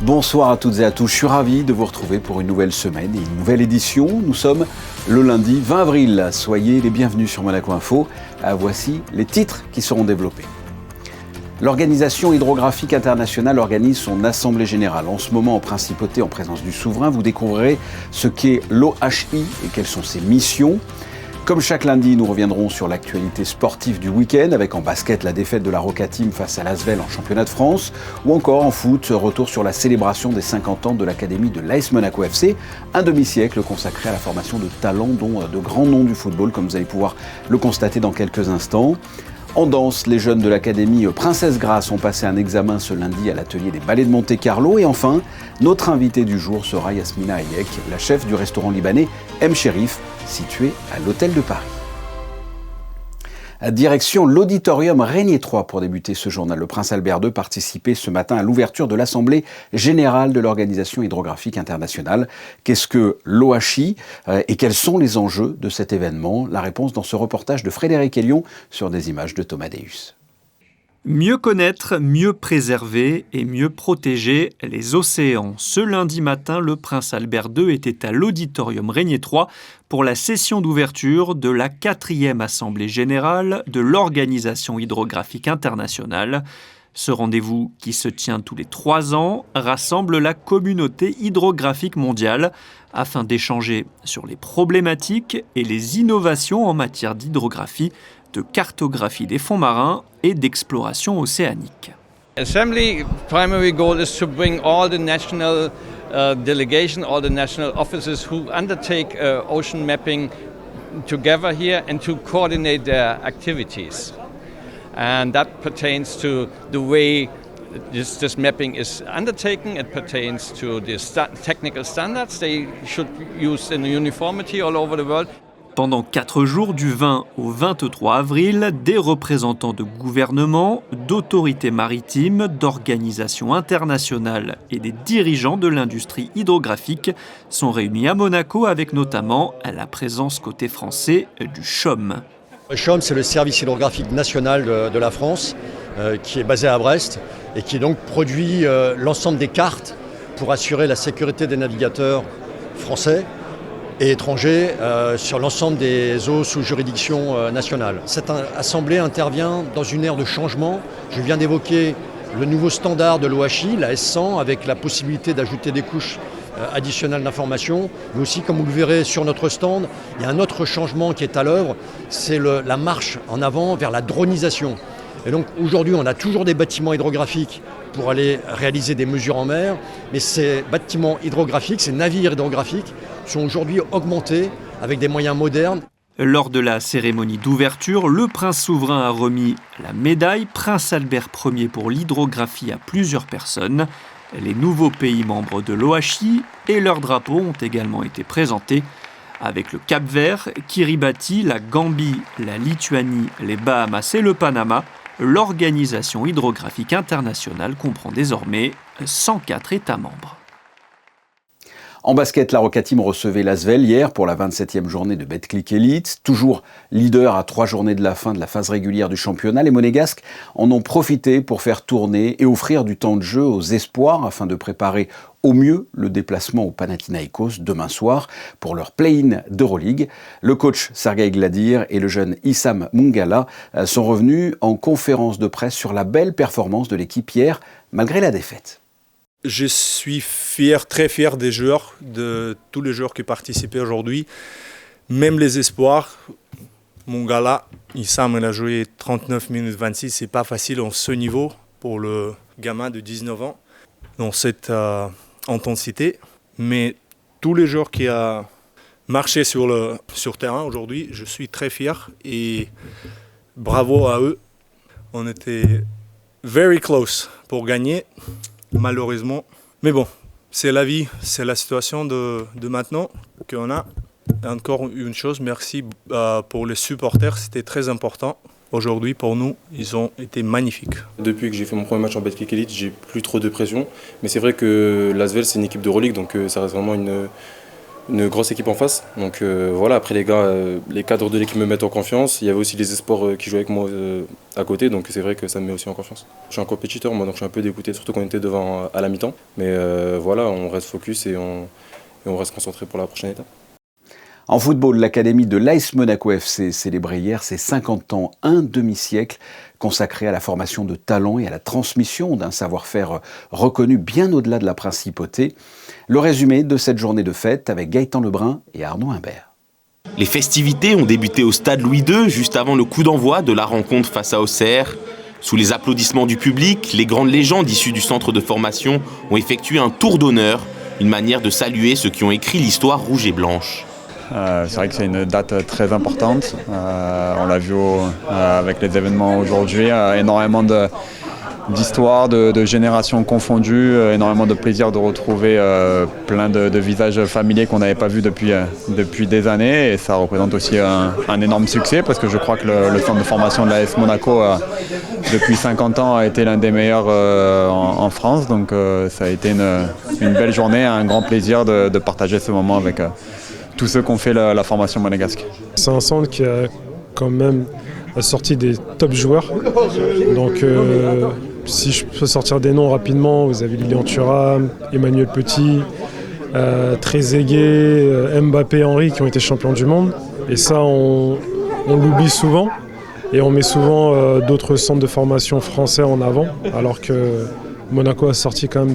Bonsoir à toutes et à tous, je suis ravi de vous retrouver pour une nouvelle semaine et une nouvelle édition. Nous sommes le lundi 20 avril, soyez les bienvenus sur Monaco Info. Voici les titres qui seront développés. L'Organisation hydrographique internationale organise son assemblée générale. En ce moment, en principauté, en présence du souverain, vous découvrirez ce qu'est l'OHI et quelles sont ses missions. Comme chaque lundi, nous reviendrons sur l'actualité sportive du week-end, avec en basket la défaite de la Roca Team face à l'Asvel en championnat de France, ou encore en foot, retour sur la célébration des 50 ans de l'académie de l'AS Monaco FC, un demi-siècle consacré à la formation de talents, dont de grands noms du football, comme vous allez pouvoir le constater dans quelques instants. En danse, les jeunes de l'académie Princesse Grasse ont passé un examen ce lundi à l'atelier des ballets de Monte-Carlo. Et enfin, notre invitée du jour sera Yasmina Hayek, la chef du restaurant libanais M Sherif, situé à l'Hôtel de Paris. Direction l'auditorium Régnier 3 pour débuter ce journal. Le prince Albert II participait ce matin à l'ouverture de l'Assemblée générale de l'Organisation hydrographique internationale. Qu'est-ce que l'OHI et quels sont les enjeux de cet événement? La réponse dans ce reportage de Frédéric Elion sur des images de Thomas Deus. Mieux connaître, mieux préserver et mieux protéger les océans. Ce lundi matin, le prince Albert II était à l'auditorium Régnier 3 pour la session d'ouverture de la 4e Assemblée générale de l'Organisation hydrographique internationale. Ce rendez-vous, qui se tient tous les 3 ans, rassemble la communauté hydrographique mondiale afin d'échanger sur les problématiques et les innovations en matière d'hydrographie, de cartographie des fonds marins et d'exploration océanique. Assembly primary goal is to bring all the national delegation, all the national officers who undertake ocean mapping together here and to coordinate their activities. And that pertains to the way this mapping is undertaken. It pertains to the technical standards they should use in uniformity all over the world. Pendant 4 jours, du 20 au 23 avril, des représentants de gouvernements, d'autorités maritimes, d'organisations internationales et des dirigeants de l'industrie hydrographique sont réunis à Monaco avec notamment la présence côté français du CHOM. Le CHOM, c'est le service hydrographique national de la France qui est basé à Brest et qui donc produit l'ensemble des cartes pour assurer la sécurité des navigateurs français et étrangers sur l'ensemble des eaux sous juridiction nationale. Cette assemblée intervient dans une ère de changement. Je viens d'évoquer le nouveau standard de l'OHI, la S100, avec la possibilité d'ajouter des couches additionnelles d'informations. Mais aussi, comme vous le verrez sur notre stand, il y a un autre changement qui est à l'œuvre, c'est la marche en avant vers la dronisation. Et donc aujourd'hui, on a toujours des bâtiments hydrographiques pour aller réaliser des mesures en mer, mais ces bâtiments hydrographiques, ces navires hydrographiques, sont aujourd'hui augmentés avec des moyens modernes. Lors de la cérémonie d'ouverture, le prince souverain a remis la médaille Prince Albert Ier pour l'hydrographie à plusieurs personnes. Les nouveaux pays membres de l'OHI et leurs drapeaux ont également été présentés, avec le Cap-Vert, Kiribati, la Gambie, la Lituanie, les Bahamas et le Panama. L'Organisation hydrographique internationale comprend désormais 104 États membres. En basket, la Roca Team recevait l'Asvel hier pour la 27e journée de Betclic Elite. Toujours leader à 3 journées de la fin de la phase régulière du championnat, les Monégasques en ont profité pour faire tourner et offrir du temps de jeu aux espoirs afin de préparer au mieux le déplacement au Panathinaïkos demain soir pour leur play-in d'Euroleague. Le coach Sergueï Gladir et le jeune Issam Mungala sont revenus en conférence de presse sur la belle performance de l'équipe hier, malgré la défaite. Je suis fier, très fier des joueurs, de tous les joueurs qui participaient aujourd'hui, même les espoirs. Mungala, Issam, il a joué 39 minutes 26, c'est pas facile en ce niveau pour le gamin de 19 ans, dans cette intensité. Mais tous les joueurs qui ont marché sur terrain aujourd'hui, je suis très fier et bravo à eux. On était very close pour gagner. Malheureusement. Mais bon, c'est la vie, c'est la situation de maintenant qu'on a. Encore une chose, merci pour les supporters, c'était très important. Aujourd'hui, pour nous, ils ont été magnifiques. Depuis que j'ai fait mon premier match en Betclic Elite, j'ai plus trop de pression. Mais c'est vrai que l'Asvel, c'est une équipe d'Euroleague, donc ça reste vraiment une grosse équipe en face. Donc voilà, après les gars, les cadres de l'équipe me mettent en confiance. Il y avait aussi les espoirs qui jouaient avec moi à côté, donc c'est vrai que ça me met aussi en confiance. Je suis un compétiteur, moi, donc je suis un peu dégoûté, surtout quand on était devant à la mi-temps. Mais voilà, on reste focus et on reste concentré pour la prochaine étape. En football, l'académie de l'AS Monaco FC célébrait hier ses 50 ans, un demi-siècle consacré à la formation de talents et à la transmission d'un savoir-faire reconnu bien au-delà de la principauté. Le résumé de cette journée de fête avec Gaëtan Lebrun et Arnaud Imbert. Les festivités ont débuté au stade Louis II, juste avant le coup d'envoi de la rencontre face à Auxerre. Sous les applaudissements du public, les grandes légendes issues du centre de formation ont effectué un tour d'honneur, une manière de saluer ceux qui ont écrit l'histoire rouge et blanche. C'est vrai que c'est une date très importante. On l'a vu avec les événements aujourd'hui, énormément d'histoires, de générations confondues, énormément de plaisir de retrouver plein de visages familiers qu'on n'avait pas vus depuis des années. Et ça représente aussi un énorme succès parce que je crois que le centre de formation de l'AS Monaco, depuis 50 ans, a été l'un des meilleurs en France. Donc ça a été une belle journée, un grand plaisir de partager ce moment avec tous ceux qui ont fait la formation monégasque. C'est un centre qui a quand même sorti des top joueurs. Donc si je peux sortir des noms rapidement, vous avez Lilian Thuram, Emmanuel Petit, Trezeguet, Mbappé, Henry qui ont été champions du monde. Et ça, on l'oublie souvent. Et on met souvent d'autres centres de formation français en avant, alors que Monaco a sorti quand même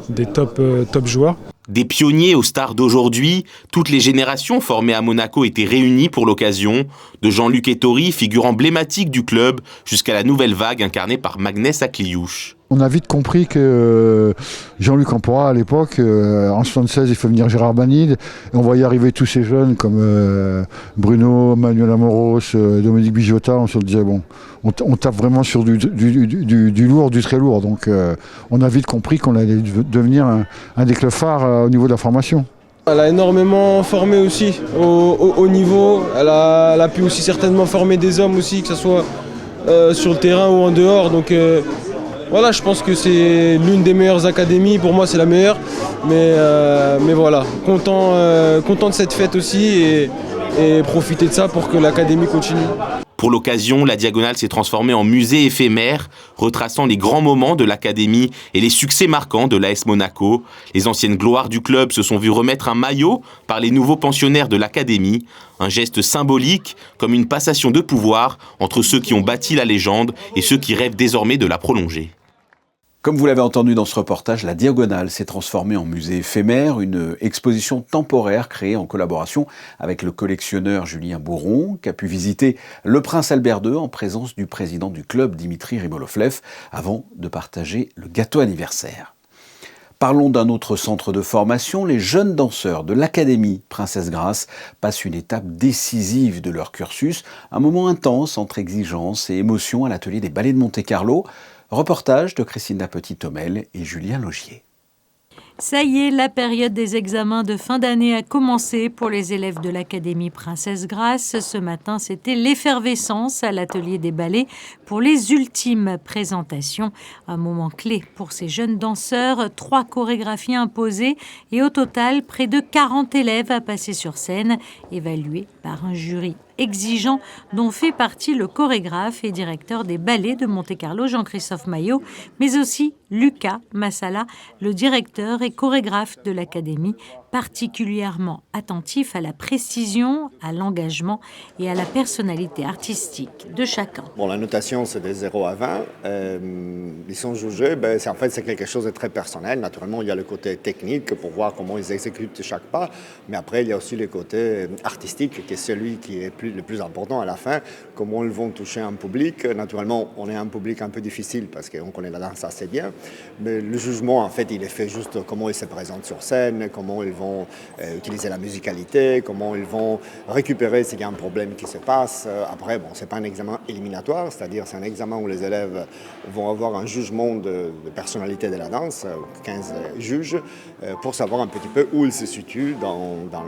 des top joueurs. Des pionniers aux stars d'aujourd'hui, toutes les générations formées à Monaco étaient réunies pour l'occasion, de Jean-Luc Ettori, figure emblématique du club, jusqu'à la nouvelle vague incarnée par Magnès Akliouche. On a vite compris que Jean-Luc Ampora, à l'époque, en 76, il fait venir Gérard Banide. Et on voyait arriver tous ces jeunes comme Bruno, Manuel Amoros, Dominique Bijotta. On se disait, bon, on tape vraiment sur du lourd, du très lourd. Donc on a vite compris qu'on allait devenir un des clubs phares au niveau de la formation. Elle a énormément formé aussi au niveau. Elle a pu aussi certainement former des hommes aussi, que ce soit sur le terrain ou en dehors. Donc voilà, je pense que c'est l'une des meilleures académies. Pour moi, c'est la meilleure. Mais voilà, content de cette fête aussi et profiter de ça pour que l'académie continue. Pour l'occasion, la Diagonale s'est transformée en musée éphémère, retraçant les grands moments de l'académie et les succès marquants de l'AS Monaco. Les anciennes gloires du club se sont vues remettre un maillot par les nouveaux pensionnaires de l'académie, un geste symbolique comme une passation de pouvoir entre ceux qui ont bâti la légende et ceux qui rêvent désormais de la prolonger. Comme vous l'avez entendu dans ce reportage, la Diagonale s'est transformée en musée éphémère, une exposition temporaire créée en collaboration avec le collectionneur Julien Bourron, qui a pu visiter le Prince Albert II en présence du président du club Dimitri Ribolovlev, avant de partager le gâteau anniversaire. Parlons d'un autre centre de formation. Les jeunes danseurs de l'Académie Princesse Grace passent une étape décisive de leur cursus, un moment intense entre exigence et émotion à l'atelier des ballets de Monte-Carlo. Reportage de Christina Petit-Thomel et Julien Logier. Ça y est, la période des examens de fin d'année a commencé pour les élèves de l'Académie Princesse Grace. Ce matin, c'était l'effervescence à l'atelier des ballets pour les ultimes présentations. Un moment clé pour ces jeunes danseurs, 3 chorégraphies imposées et au total, près de 40 élèves à passer sur scène, évalués par un jury exigeant dont fait partie le chorégraphe et directeur des ballets de Monte-Carlo, Jean-Christophe Maillot, mais aussi Lucas Massala, le directeur et chorégraphe de l'Académie, particulièrement attentif à la précision, à l'engagement et à la personnalité artistique de chacun. Bon, la notation, c'est de 0 à 20. Ils sont jugés, c'est quelque chose de très personnel. Naturellement, il y a le côté technique pour voir comment ils exécutent chaque pas, mais après, il y a aussi le côté artistique, qui est celui qui est le plus important à la fin, comment ils vont toucher un public. Naturellement, on est un public un peu difficile parce qu'on connaît la danse assez bien, mais le jugement, en fait, il est fait juste comment ils se présentent sur scène, comment ils vont utiliser la musicalité, comment ils vont récupérer s'il y a un problème qui se passe. Après, bon, c'est pas un examen éliminatoire, c'est-à-dire c'est un examen où les élèves vont avoir un jugement de personnalité de la danse, 15 juges, pour savoir un petit peu où ils se situent dans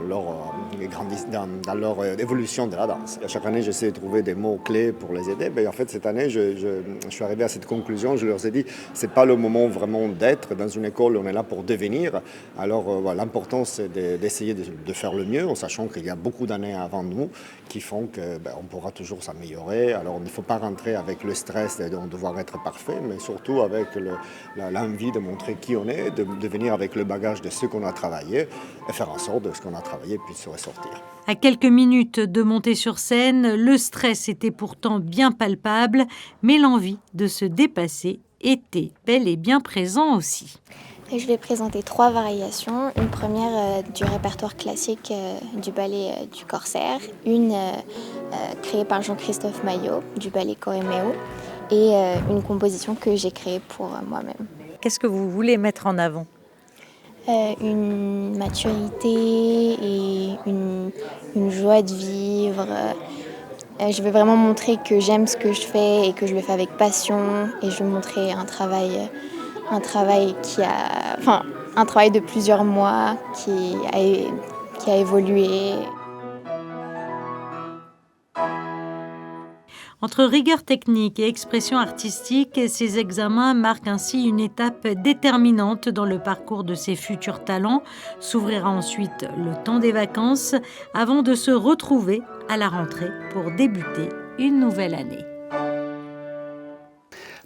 leur évolution de la danse. Chaque année, j'essaie de trouver des mots-clés pour les aider. En fait, cette année, je suis arrivé à cette conclusion. Je leur ai dit, c'est pas le moment vraiment d'être dans une école, on est là pour devenir. Alors, l'important, c'est d'essayer de faire le mieux, en sachant qu'il y a beaucoup d'années avant nous qui font qu'on pourra toujours s'améliorer. Alors, il ne faut pas rentrer avec le stress de devoir être parfait, mais surtout avec l'envie de montrer qui on est, de venir avec le bagage de ce qu'on a travaillé et faire en sorte que ce qu'on a travaillé puisse se ressortir. À quelques minutes de monter sur scène, le stress était pourtant bien palpable, mais l'envie de se dépasser était bel et bien présent aussi. Et je vais présenter 3 variations. Une première du répertoire classique du ballet du Corsaire, une créée par Jean-Christophe Maillot du ballet Coremeo et une composition que j'ai créée pour moi-même. Qu'est-ce que vous voulez mettre en avant ? Une maturité et une joie de vivre. Je veux vraiment montrer que j'aime ce que je fais et que je le fais avec passion, et je veux montrer un travail de plusieurs mois qui a évolué. Entre rigueur technique et expression artistique, ces examens marquent ainsi une étape déterminante dans le parcours de ces futurs talents. S'ouvrira ensuite le temps des vacances avant de se retrouver à la rentrée pour débuter une nouvelle année.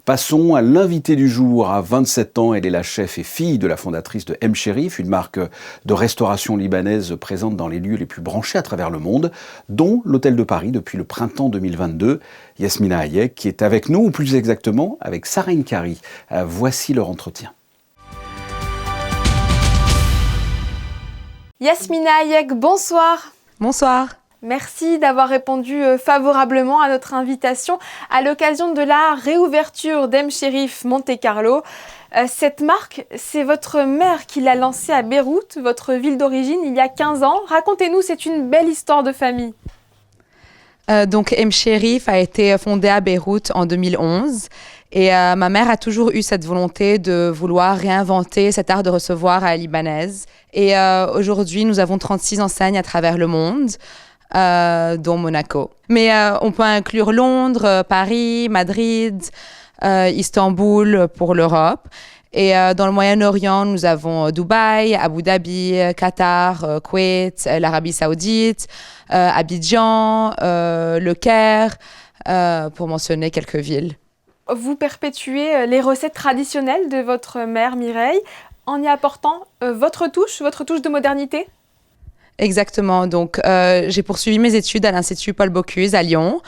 Passons à l'invité du jour. À 27 ans, elle est la chef et fille de la fondatrice de M Cherif, une marque de restauration libanaise présente dans les lieux les plus branchés à travers le monde, dont l'Hôtel de Paris depuis le printemps 2022. Yasmina Hayek qui est avec nous, ou plus exactement avec Sarah Inkari. Voici leur entretien. Yasmina Hayek, bonsoir. Bonsoir. Merci d'avoir répondu favorablement à notre invitation à l'occasion de la réouverture d'M Cherif Monte Carlo. Cette marque, c'est votre mère qui l'a lancée à Beyrouth, votre ville d'origine, il y a 15 ans. Racontez-nous, c'est une belle histoire de famille. Donc M Cherif a été fondée à Beyrouth en 2011. Et ma mère a toujours eu cette volonté de vouloir réinventer cet art de recevoir à la libanaise. Et aujourd'hui, nous avons 36 enseignes à travers le monde. Dont Monaco. Mais on peut inclure Londres, Paris, Madrid, Istanbul pour l'Europe. Et dans le Moyen-Orient, nous avons Dubaï, Abu Dhabi, Qatar, Koweït, l'Arabie Saoudite, Abidjan, Le Caire, pour mentionner quelques villes. Vous perpétuez les recettes traditionnelles de votre mère Mireille en y apportant votre touche de modernité ? Exactement. Donc, j'ai poursuivi mes études à l'Institut Paul Bocuse à Lyon.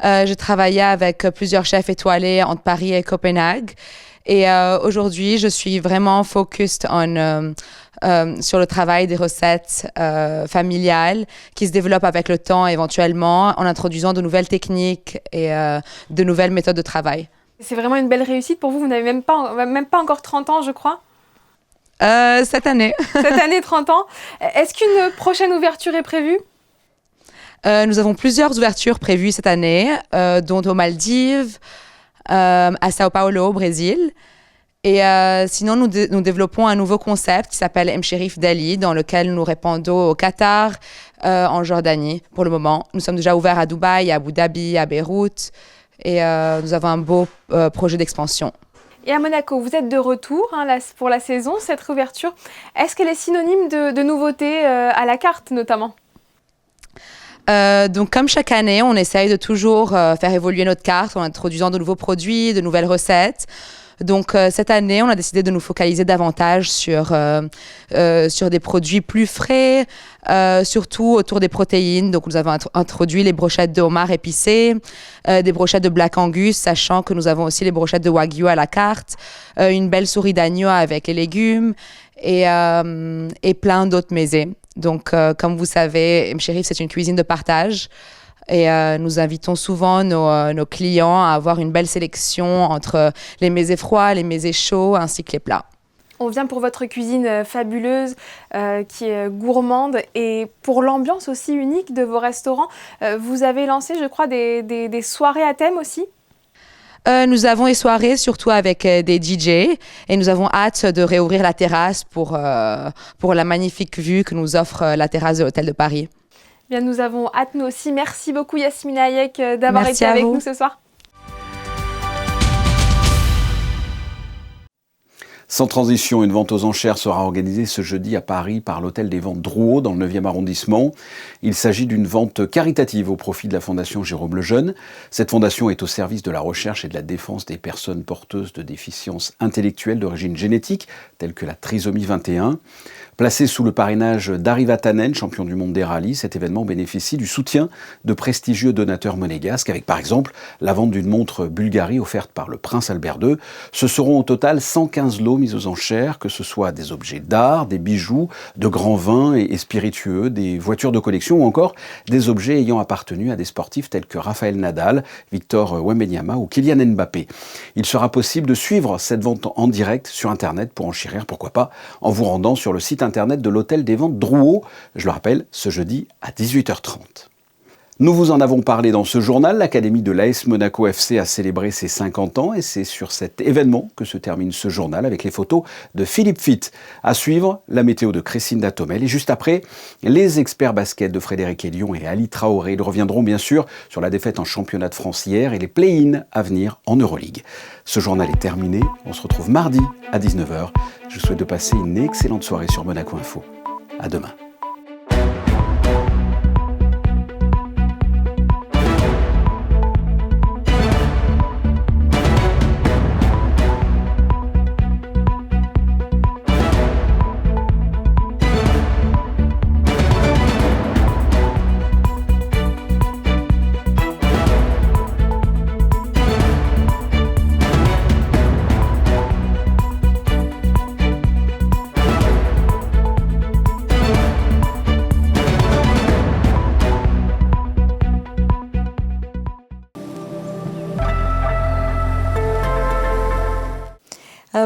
J'ai travaillé avec plusieurs chefs étoilés entre Paris et Copenhague. Et aujourd'hui, je suis vraiment focused sur le travail des recettes familiales qui se développent avec le temps éventuellement en introduisant de nouvelles techniques et de nouvelles méthodes de travail. C'est vraiment une belle réussite pour vous. Vous n'avez même pas encore 30 ans, je crois. Cette année. Cette année, 30 ans. Est-ce qu'une prochaine ouverture est prévue ? Nous avons plusieurs ouvertures prévues cette année, dont aux Maldives, à Sao Paulo, au Brésil. Et sinon, nous développons un nouveau concept qui s'appelle M Cherif Delhi, dans lequel nous répandons au Qatar, en Jordanie pour le moment. Nous sommes déjà ouverts à Dubaï, à Abu Dhabi, à Beyrouth. Et nous avons un beau projet d'expansion. Et à Monaco, vous êtes de retour pour la saison, cette réouverture. Est-ce qu'elle est synonyme de nouveautés à la carte, notamment ? Donc, comme chaque année, on essaye de toujours faire évoluer notre carte en introduisant de nouveaux produits, de nouvelles recettes. Donc, cette année, on a décidé de nous focaliser davantage sur des produits plus frais, surtout autour des protéines. Donc, nous avons introduit les brochettes de homard épicées, des brochettes de Black Angus, sachant que nous avons aussi les brochettes de Wagyu à la carte, une belle souris d'agneau avec les légumes et plein d'autres mésés. Donc, comme vous savez, M Cherif, c'est une cuisine de partage. Et nous invitons souvent nos clients à avoir une belle sélection entre les mésés froids, les mésés chauds, ainsi que les plats. On vient pour votre cuisine fabuleuse, qui est gourmande, et pour l'ambiance aussi unique de vos restaurants. Vous avez lancé, je crois, des soirées à thème aussi ? Nous avons des soirées, surtout avec des DJ, et nous avons hâte de réouvrir la terrasse pour la magnifique vue que nous offre la terrasse de l'Hôtel de Paris. Bien, nous avons hâte, nous aussi. Merci beaucoup, Yasmina Hayek, d'avoir été avec nous ce soir. Sans transition, une vente aux enchères sera organisée ce jeudi à Paris par l'hôtel des ventes Drouot dans le 9e arrondissement. Il s'agit d'une vente caritative au profit de la Fondation Jérôme Lejeune. Cette fondation est au service de la recherche et de la défense des personnes porteuses de déficiences intellectuelles d'origine génétique, telles que la trisomie 21. Placé sous le parrainage d'Ari Vatanen, champion du monde des rallyes, cet événement bénéficie du soutien de prestigieux donateurs monégasques, avec par exemple la vente d'une montre Bulgari offerte par le prince Albert II. Ce seront au total 115 lots mis aux enchères, que ce soit des objets d'art, des bijoux, de grands vins et spiritueux, des voitures de collection ou encore des objets ayant appartenu à des sportifs tels que Raphaël Nadal, Victor Wembanyama ou Kylian Mbappé. Il sera possible de suivre cette vente en direct sur Internet pour enchérir, pourquoi pas, en vous rendant sur le site Internet de l'hôtel des ventes Drouot, je le rappelle, ce jeudi à 18h30. Nous vous en avons parlé dans ce journal, l'Académie de l'AS Monaco FC a célébré ses 50 ans et c'est sur cet événement que se termine ce journal avec les photos de Philippe Fitt. À suivre, la météo de Cressinda Tomel et juste après, les experts basket de Frédéric Elion et Ali Traoré. Ils reviendront bien sûr sur la défaite en championnat de France hier et les play-in à venir en Euroleague. Ce journal est terminé, on se retrouve mardi à 19h. Je vous souhaite de passer une excellente soirée sur Monaco Info. À demain.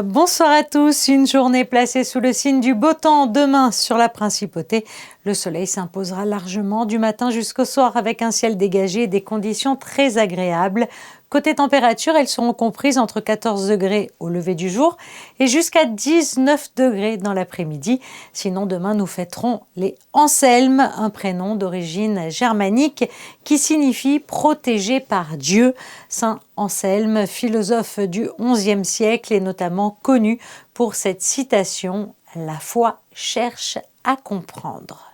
Bonsoir à tous, une journée placée sous le signe du beau temps demain sur la Principauté. Le soleil s'imposera largement du matin jusqu'au soir avec un ciel dégagé et des conditions très agréables. Côté température, elles seront comprises entre 14 degrés au lever du jour et jusqu'à 19 degrés dans l'après-midi. Sinon, demain, nous fêterons les Anselmes, un prénom d'origine germanique qui signifie « protégé par Dieu ». Saint Anselme, philosophe du XIe siècle, est notamment connu pour cette citation « La foi cherche à comprendre ».